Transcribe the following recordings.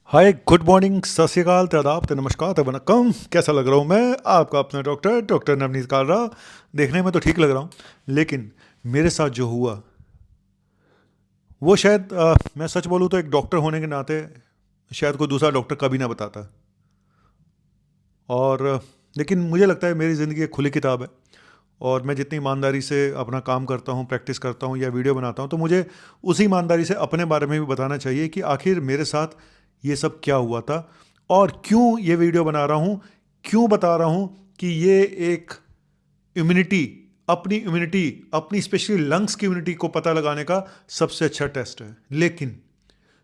हाय, good morning, सत श्री अकाल, आदाब, नमस्कार, वनक्कम। कैसा लग रहा हूँ मैं? आपका अपना डॉक्टर नवनीत कालरा। देखने में तो ठीक लग रहा हूँ, लेकिन मेरे साथ जो हुआ वो शायद मैं सच बोलूँ तो एक डॉक्टर होने के नाते शायद कोई दूसरा डॉक्टर कभी ना बताता। और लेकिन मुझे लगता है मेरी ज़िंदगी एक खुली किताब है, और मैं जितनी ईमानदारी से अपना काम करता हूँ, प्रैक्टिस करता हूँ या वीडियो बनाता हूँ, तो मुझे उसी ईमानदारी से अपने बारे में भी बताना चाहिए कि आखिर मेरे साथ ये सब क्या हुआ था और क्यों ये वीडियो बना रहा हूँ, क्यों बता रहा हूँ कि ये एक इम्यूनिटी, अपनी इम्यूनिटी, अपनी स्पेशली लंग्स की इम्यूनिटी को पता लगाने का सबसे अच्छा टेस्ट है। लेकिन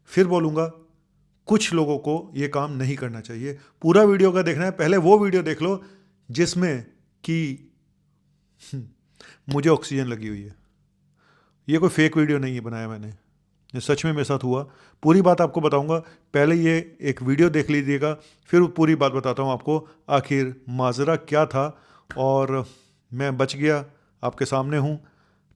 फिर बोलूँगा, कुछ लोगों को ये काम नहीं करना चाहिए। पूरा वीडियो अगर देखना है, पहले वो वीडियो देख लो जिसमें कि मुझे ऑक्सीजन लगी हुई है। ये कोई फेक वीडियो नहीं है बनाया मैंने, ये सच में मेरे साथ हुआ। पूरी बात आपको बताऊंगा, पहले ये एक वीडियो देख लीजिएगा, फिर पूरी बात बताता हूँ आपको आखिर माजरा क्या था। और मैं बच गया, आपके सामने हूँ,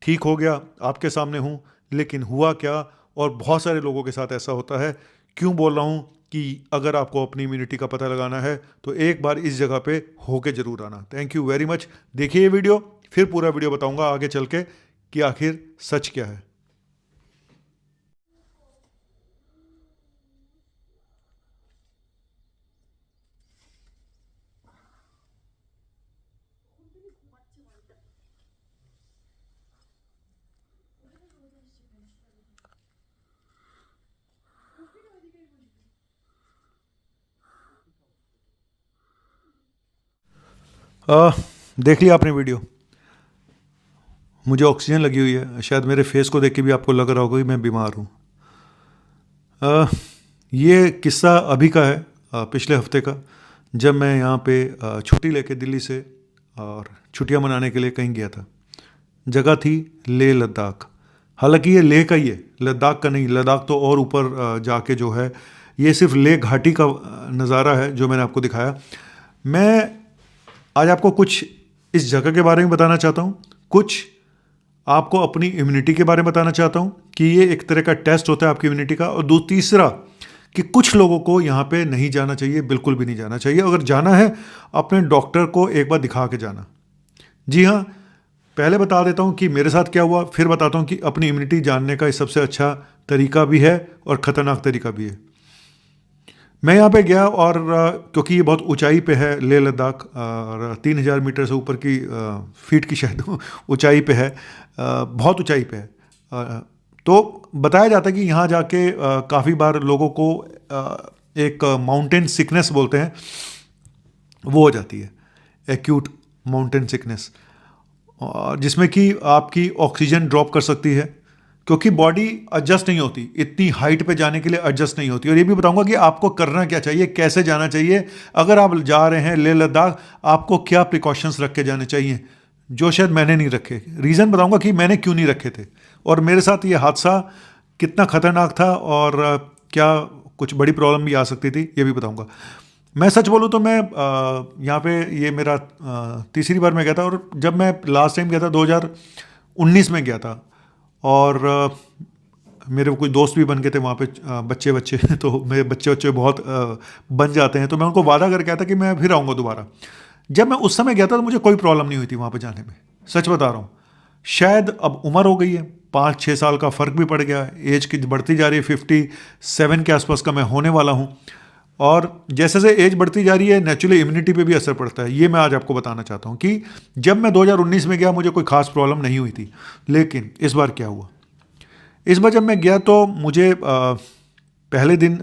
ठीक हो गया, आपके सामने हूँ, लेकिन हुआ क्या? और बहुत सारे लोगों के साथ ऐसा होता है। क्यों बोल रहा हूँ कि अगर आपको अपनी इम्यूनिटी का पता लगाना है तो एक बार इस जगह पे होके ज़रूर आना। Thank you very much. देखिए ये वीडियो, फिर पूरा वीडियो बताऊंगा आगे चल के कि आखिर सच क्या है। आ, देख लिया आपने वीडियो? मुझे ऑक्सीजन लगी हुई है, शायद मेरे फेस को देख के भी आपको लग रहा होगा कि मैं बीमार हूँ। ये किस्सा अभी का है, पिछले हफ्ते का, जब मैं यहाँ पे छुट्टी लेके दिल्ली से और छुट्टियाँ मनाने के लिए कहीं गया था। जगह थी लेह लद्दाख। हालांकि ये लेह का ही है, लद्दाख का नहीं। लद्दाख तो और ऊपर जाके जो है, ये सिर्फ लेह घाटी का नज़ारा है जो मैंने आपको दिखाया। मैं आज आपको कुछ इस जगह के बारे में बताना चाहता हूँ, कुछ आपको अपनी इम्यूनिटी के बारे में बताना चाहता हूँ कि ये एक तरह का टेस्ट होता है आपकी इम्यूनिटी का। और तीसरा कि कुछ लोगों को यहाँ पे नहीं जाना चाहिए, बिल्कुल भी नहीं जाना चाहिए। अगर जाना है, अपने डॉक्टर को एक बार दिखा के जाना। जी हाँ, पहले बता देता हूँ कि मेरे साथ क्या हुआ, फिर बताता हूँ कि अपनी इम्यूनिटी जानने का ये सबसे अच्छा तरीका भी है और ख़तरनाक तरीका भी है। मैं यहाँ पे गया और क्योंकि ये बहुत ऊंचाई पे है लेह लद्दाख, और 3,000 मीटर से ऊपर की फीट की शायद ऊंचाई पे है, बहुत ऊंचाई पे है। तो बताया जाता है कि यहाँ जाके काफ़ी बार लोगों को एक माउंटेन सिकनेस बोलते हैं, वो हो जाती है, एक्यूट माउंटेन सिकनेस, जिसमें कि आपकी ऑक्सीजन ड्रॉप कर सकती है, क्योंकि बॉडी एडजस्ट नहीं होती, इतनी हाइट पे जाने के लिए एडजस्ट नहीं होती। और ये भी बताऊंगा कि आपको करना क्या चाहिए, कैसे जाना चाहिए। अगर आप जा रहे हैं लेह लद्दाख, आपको क्या प्रिकॉशंस रख के जाने चाहिए, जो शायद मैंने नहीं रखे। रीज़न बताऊंगा कि मैंने क्यों नहीं रखे थे, और मेरे साथ ये हादसा कितना खतरनाक था, और क्या कुछ बड़ी प्रॉब्लम भी आ सकती थी, ये भी बताऊंगा। मैं सच बोलूँ तो मैं यहाँ पे, ये मेरा तीसरी बार मैं गया था। और जब मैं लास्ट टाइम गया था 2019 में गया था, और मेरे कुछ दोस्त भी बन गए थे वहाँ पे, बच्चे बच्चे तो मेरे बच्चे बच्चे बहुत बन जाते हैं, तो मैं उनको वादा करके आया था कि मैं फिर आऊँगा दोबारा। जब मैं उस समय गया था तो मुझे कोई प्रॉब्लम नहीं हुई थी वहाँ पे जाने में, सच बता रहा हूँ। शायद अब उम्र हो गई है, 5-6 साल का फ़र्क भी पड़ गया है, एज की बढ़ती जा रही है, 57 के आसपास का मैं होने वाला हूँ। और जैसे जैसे एज बढ़ती जा रही है, नेचुरली इम्यूनिटी पे भी असर पड़ता है। ये मैं आज आपको बताना चाहता हूँ कि जब मैं 2019 में गया मुझे कोई खास प्रॉब्लम नहीं हुई थी, लेकिन इस बार क्या हुआ। इस बार जब मैं गया तो मुझे पहले दिन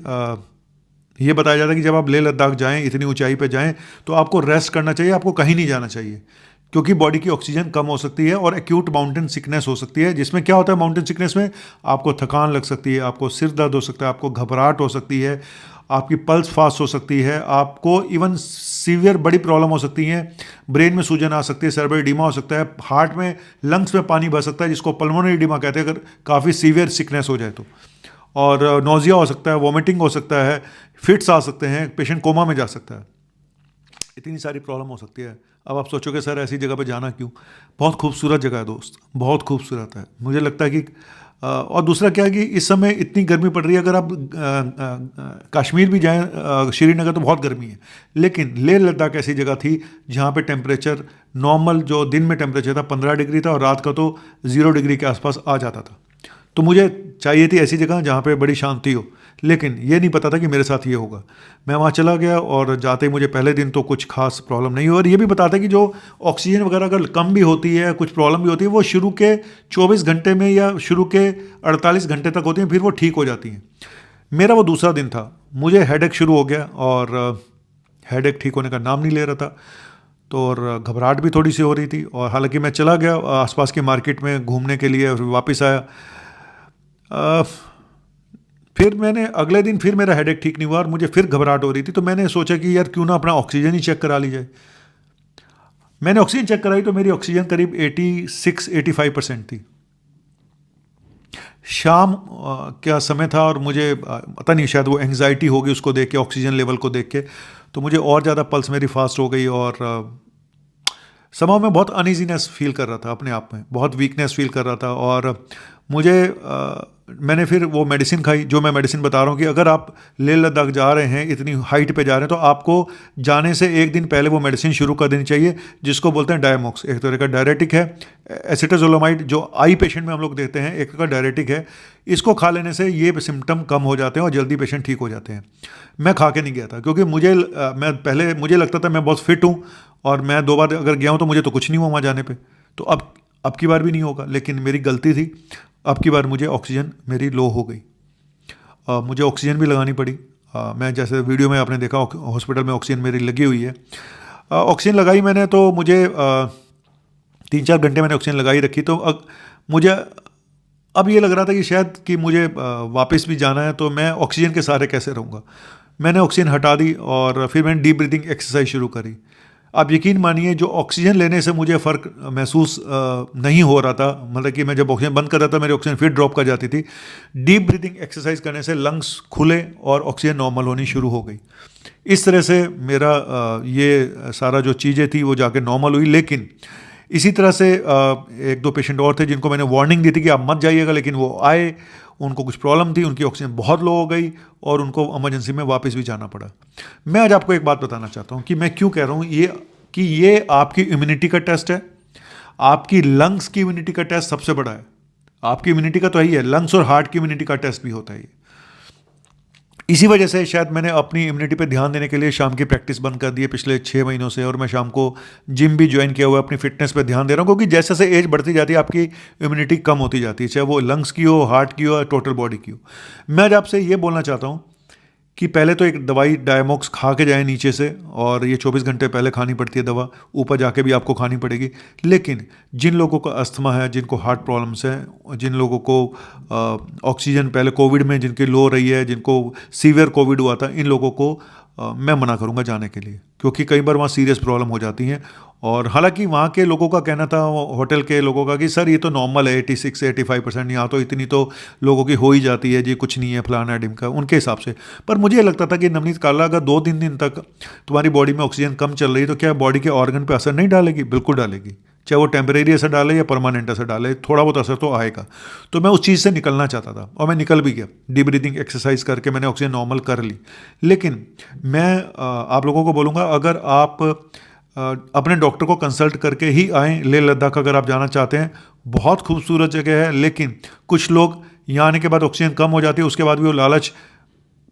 ये बताया जाता है कि जब आप लेह लद्दाख जाएं, इतनी ऊंचाई पे जाएं, तो आपको रेस्ट करना चाहिए, आपको कहीं नहीं जाना चाहिए, क्योंकि बॉडी की ऑक्सीजन कम हो सकती है और एक्यूट माउंटेन सिकनेस हो सकती है। जिसमें क्या होता है माउंटेन सिकनेस में, आपको थकान लग सकती है, आपको सिर दर्द हो सकता है, आपको घबराहट हो सकती है, आपकी पल्स फास्ट हो सकती है, आपको इवन सीवियर बड़ी प्रॉब्लम हो सकती है, ब्रेन में सूजन आ सकती है, सेरेब्रल एडिमा हो सकता है, हार्ट में, लंग्स में पानी भर सकता है, जिसको पल्मोनरी एडिमा कहते हैं अगर काफ़ी सीवियर सिकनेस हो जाए तो। और नोजिया हो सकता है, वॉमिटिंग हो सकता है, फिट्स आ सकते हैं, पेशेंट कोमा में जा सकता है। इतनी सारी प्रॉब्लम हो सकती है। अब आप सोचोगे सर ऐसी जगह पे जाना क्यों? बहुत खूबसूरत जगह है दोस्त, बहुत खूबसूरत है। मुझे लगता है कि और दूसरा क्या है कि इस समय इतनी गर्मी पड़ रही है, अगर आप कश्मीर भी जाएं, श्रीनगर, तो बहुत गर्मी है, लेकिन लेह लद्दाख ऐसी जगह थी जहाँ पे टेम्परेचर नॉर्मल, जो दिन में टेम्परेचर था 15 डिग्री था और रात का तो 0 डिग्री के आसपास आ जाता था। तो मुझे चाहिए थी ऐसी जगह जहाँ पे बड़ी शांति हो, लेकिन ये नहीं पता था कि मेरे साथ ये होगा। मैं वहाँ चला गया और जाते ही मुझे पहले दिन तो कुछ खास प्रॉब्लम नहीं हुई, और ये भी बताता है कि जो ऑक्सीजन वगैरह अगर कम भी होती है, कुछ प्रॉब्लम भी होती है, वो शुरू के 24 घंटे में या शुरू के 48 घंटे तक होती हैं, फिर वो ठीक हो जाती हैं। मेरा वो दूसरा दिन था, मुझे हेडेक शुरू हो गया और हेडेक ठीक होने का नाम नहीं ले रहा था, तो और घबराहट भी थोड़ी सी हो रही थी। और हालांकि मैं चला गया आसपास की मार्केट में घूमने के लिए और वापस आया। फिर मैंने अगले दिन फिर मेरा हेडेक ठीक नहीं हुआ और मुझे फिर घबराहट हो रही थी, तो मैंने सोचा कि यार क्यों ना अपना ऑक्सीजन ही चेक करा ली जाए। मैंने ऑक्सीजन चेक कराई तो मेरी ऑक्सीजन करीब 86-85% थी। शाम क्या समय था और मुझे पता नहीं, शायद वो एंग्जाइटी हो गई उसको देख के, ऑक्सीजन लेवल को देख के, तो मुझे और ज़्यादा पल्स मेरी फास्ट हो गई और समय में बहुत अनईजीनेस फील कर रहा था, अपने आप में बहुत वीकनेस फील कर रहा था। और मुझे मैंने फिर वो मेडिसिन खाई, जो मैं मेडिसिन बता रहा हूँ कि अगर आप लेह लद्दाख जा रहे हैं, इतनी हाइट पे जा रहे हैं, तो आपको जाने से एक दिन पहले वो मेडिसिन शुरू कर देनी चाहिए, जिसको बोलते हैं डायमॉक्स। एक तरह का डायरेटिक है, एसिटाजोलामाइड जो आई पेशेंट में हम लोग देते हैं, एक तरह का डायरेटिक है। इसको खा लेने से ये सिम्टम कम हो जाते हैं और जल्दी पेशेंट ठीक हो जाते हैं। मैं खा के नहीं गया था क्योंकि मुझे लगता था मैं बहुत फिट हूँ और मैं 2 बार अगर गया हूँ तो मुझे तो कुछ नहीं हुआ वहाँ जाने पे, तो अब की बार भी नहीं होगा। लेकिन मेरी गलती थी, अब की बार मुझे ऑक्सीजन मेरी लो हो गई, मुझे ऑक्सीजन भी लगानी पड़ी। मैं जैसे वीडियो में आपने देखा हॉस्पिटल में ऑक्सीजन मेरी लगी हुई है। ऑक्सीजन लगाई मैंने, तो मुझे 3-4 घंटे मैंने ऑक्सीजन लगाई रखी। तो मुझे अब ये लग रहा था कि शायद कि मुझे वापस भी जाना है, तो मैं ऑक्सीजन के सहारे कैसे रहूँगा। मैंने ऑक्सीजन हटा दी और फिर मैंने डीप ब्रीथिंग एक्सरसाइज शुरू करी। आप यकीन मानिए, जो ऑक्सीजन लेने से मुझे फ़र्क महसूस नहीं हो रहा था, मतलब कि मैं जब ऑक्सीजन बंद कर रहा था मेरी ऑक्सीजन फिर ड्रॉप कर जाती थी, डीप ब्रीथिंग एक्सरसाइज करने से लंग्स खुले और ऑक्सीजन नॉर्मल होनी शुरू हो गई। इस तरह से मेरा ये सारा जो चीज़ें थी वो जाके नॉर्मल हुई। लेकिन इसी तरह से 1-2 पेशेंट और थे जिनको मैंने वार्निंग दी थी कि आप मत जाइएगा, लेकिन वो आए, उनको कुछ प्रॉब्लम थी, उनकी ऑक्सीजन बहुत लो हो गई और उनको इमरजेंसी में वापस भी जाना पड़ा। मैं आज आपको एक बात बताना चाहता हूँ कि मैं क्यों कह रहा हूँ ये आपकी इम्यूनिटी का टेस्ट है, आपकी लंग्स की इम्यूनिटी का टेस्ट सबसे बड़ा है। आपकी इम्यूनिटी का तो यही है, लंग्स और हार्ट की इम्यूनिटी का टेस्ट भी होता है। इसी वजह से शायद मैंने अपनी इम्यूनिटी पे ध्यान देने के लिए शाम की प्रैक्टिस बंद कर दी है पिछले 6 महीनों से, और मैं शाम को जिम भी ज्वाइन किया हुआ है, अपनी फिटनेस पे ध्यान दे रहा हूँ। क्योंकि जैसे जैसे एज बढ़ती जाती है आपकी इम्यूनिटी कम होती जाती है, चाहे वो लंग्स की हो, हार्ट की हो या टोटल बॉडी की हो। मैं आज आपसे ये बोलना चाहता हूँ कि पहले तो एक दवाई डायमॉक्स खा के जाए नीचे से, और ये 24 घंटे पहले खानी पड़ती है दवा, ऊपर जाके भी आपको खानी पड़ेगी। लेकिन जिन लोगों को अस्थमा है, जिनको हार्ट प्रॉब्लम्स हैं, जिन लोगों को ऑक्सीजन पहले कोविड में जिनकी लो रही है, जिनको सीवियर कोविड हुआ था, इन लोगों को मैं मना करूंगा जाने के लिए, क्योंकि कई बार वहाँ सीरियस प्रॉब्लम हो जाती हैं। और हालांकि वहाँ के लोगों का कहना था, होटल के लोगों का, कि सर ये तो नॉर्मल है, 86-85%, यहाँ तो इतनी तो लोगों की हो ही जाती है जी, कुछ नहीं है फलाना ढिमका, उनके हिसाब से। पर मुझे लगता था कि नवनीत काला, अगर 2-3 दिन तक तुम्हारी बॉडी में ऑक्सीजन कम चल रही है तो क्या बॉडी के ऑर्गन पर असर नहीं डालेगी? बिल्कुल डालेगी, चाहे वो टेम्परेरी असर डाले या परमानेंट असर डाले, थोड़ा बहुत असर तो आएगा। तो मैं उस चीज़ से निकलना चाहता था और मैं निकल भी गया। डीप ब्रीथिंग एक्सरसाइज करके मैंने ऑक्सीजन नॉर्मल कर ली। लेकिन मैं आप लोगों को बोलूँगा, अगर आप अपने डॉक्टर को कंसल्ट करके ही आएँ लेह लद्दाख, अगर आप जाना चाहते हैं। बहुत खूबसूरत जगह है, लेकिन कुछ लोग यहाँ आने के बाद ऑक्सीजन कम हो जाती है, उसके बाद भी वो लालच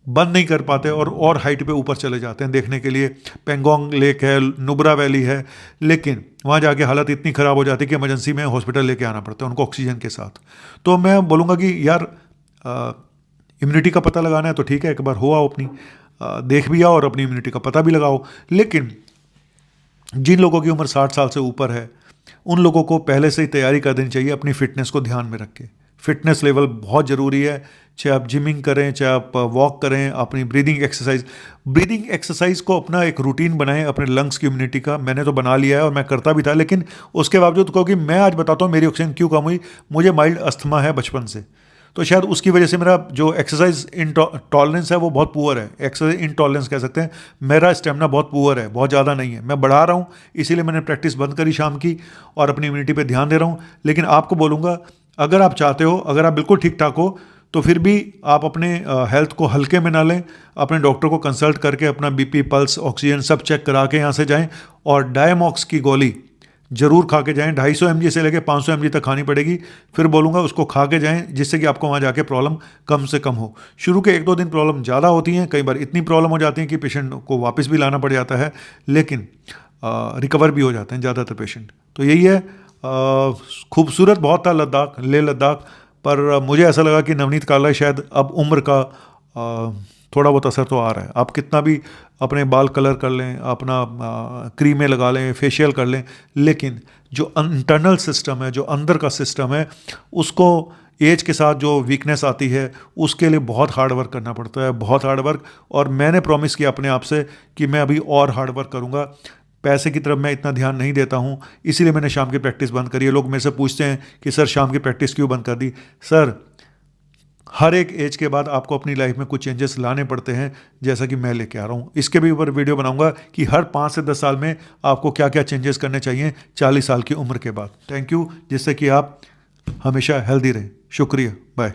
बंद नहीं कर पाते और हाइट पे ऊपर चले जाते हैं देखने के लिए। पेंगोंग लेक है, नुब्रा वैली है, लेकिन वहाँ जाके हालत इतनी ख़राब हो जाती है कि इमरजेंसी में हॉस्पिटल लेके आना पड़ता है उनको ऑक्सीजन के साथ। तो मैं बोलूँगा कि यार, इम्यूनिटी का पता लगाना है तो ठीक है, एक बार हो आओ, अपनी देख भी आओ और अपनी इम्यूनिटी का पता भी लगाओ। लेकिन जिन लोगों की उम्र 60 साल से ऊपर है, उन लोगों को पहले से ही तैयारी कर देनी चाहिए अपनी फ़िटनेस को ध्यान में रख के। फिटनेस लेवल बहुत ज़रूरी है, चाहे आप जिमिंग करें, चाहे आप वॉक करें, अपनी ब्रीदिंग एक्सरसाइज को अपना एक रूटीन बनाएं अपने लंग्स की इम्यूनिटी का। मैंने तो बना लिया है और मैं करता भी था, लेकिन उसके बावजूद क्योंकि मैं आज बताता हूँ मेरी ऑक्सीजन क्यों कम हुई। मुझे माइल्ड अस्थमा है बचपन से, तो शायद उसकी वजह से मेरा जो एक्सरसाइज टॉलरेंस है वो बहुत पुअर है। एक्सरसाइज इनटॉलरेंस कह सकते हैं। मेरा स्टेमिना बहुत पुअर है, बहुत ज़्यादा नहीं है। मैं बढ़ा रहा हूँ, इसीलिए मैंने प्रैक्टिस बंद करी शाम की और अपनी इम्यूनिटी पे ध्यान दे रहा हूँ। लेकिन आपको बोलूँगा, अगर आप चाहते हो, अगर आप बिल्कुल ठीक ठाक हो, तो फिर भी आप अपने हेल्थ को हल्के में ना लें, अपने डॉक्टर को कंसल्ट करके अपना बीपी, पल्स, ऑक्सीजन सब चेक करा के यहाँ से जाएं। और डायमॉक्स की गोली जरूर खा के जाएं। 250 mg से लेकर 500 mg तक खानी पड़ेगी। फिर बोलूँगा उसको खा के जाएं, जिससे कि आपको वहाँ जाके प्रॉब्लम कम से कम हो। शुरू के 1-2 दिन प्रॉब्लम ज़्यादा होती हैं, कई बार इतनी प्रॉब्लम हो जाती है कि पेशेंट को वापस भी लाना पड़ जाता है, लेकिन रिकवर भी हो जाते हैं ज़्यादातर पेशेंट। तो यही है। खूबसूरत बहुत था लद्दाख, लेह लद्दाख, पर मुझे ऐसा लगा कि नवनीत काला शायद अब उम्र का थोड़ा बहुत असर तो आ रहा है। आप कितना भी अपने बाल कलर कर लें, अपना क्रीमें लगा लें, फेशियल कर लें, लेकिन जो इंटरनल सिस्टम है, जो अंदर का सिस्टम है, उसको एज के साथ जो वीकनेस आती है, उसके लिए बहुत हार्ड वर्क करना पड़ता है, बहुत हार्ड वर्क। और मैंने प्रॉमिस किया अपने आप से कि मैं अभी और हार्ड वर्क करूँगा। पैसे की तरफ मैं इतना ध्यान नहीं देता हूँ, इसीलिए मैंने शाम की प्रैक्टिस बंद करी है। लोग मेरे से पूछते हैं कि सर शाम की प्रैक्टिस क्यों बंद कर दी? सर, हर एक एज के बाद आपको अपनी लाइफ में कुछ चेंजेस लाने पड़ते हैं, जैसा कि मैं लेके आ रहा हूँ। इसके भी ऊपर वीडियो बनाऊंगा कि हर 5 से 10 साल में आपको क्या क्या चेंजेस करने चाहिए 40 साल की उम्र के बाद। थैंक यू, जिससे कि आप हमेशा हेल्दी रहें। शुक्रिया, बाय।